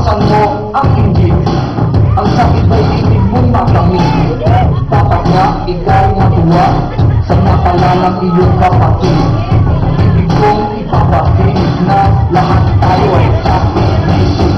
Iwasan mo ang inggit. Ang sakit ay ibig mong makamit. Dapat nga ikaw matuwa sa nakalalang iyong kapatid. Ibig kong ipapatid na lahat tayo ay sakit-isip.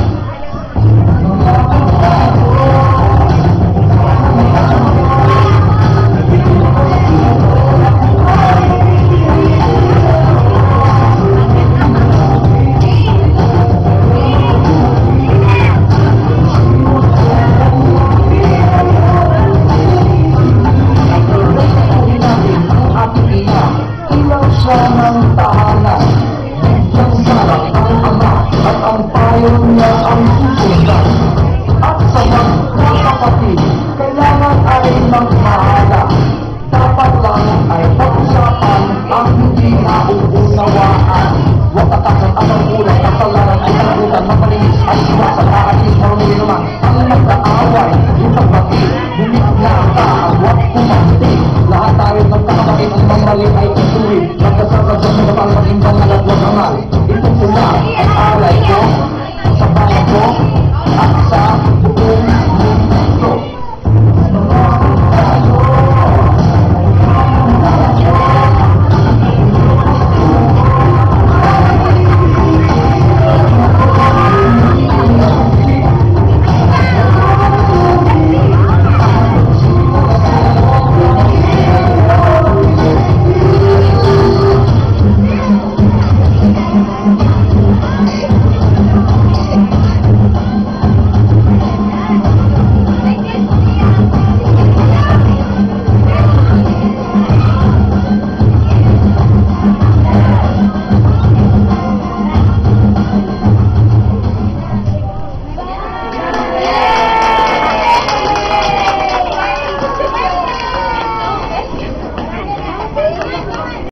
Ng tahanan, bigyang sarap ang ama at ang payo niya ang susundan. At sa magkakapatid, kailangan ay magmahala. Dapat lang ay pag-usapan ang hindi nauunawaan. Huwag tatakot at ang ulat, kasalanan ay kalagutan, mapalinis ay iwasan, maalis, marumili naman ang nagkaaway, yung pagbatid, bumigla ka, huwag kumanti. Lahat tayo magkakapatid, ang mamali ay ituwid. Magkasasagyan mo kapag mag-imbang nalagwag amal. Itong pula ay alay ko sa bayan ko at sa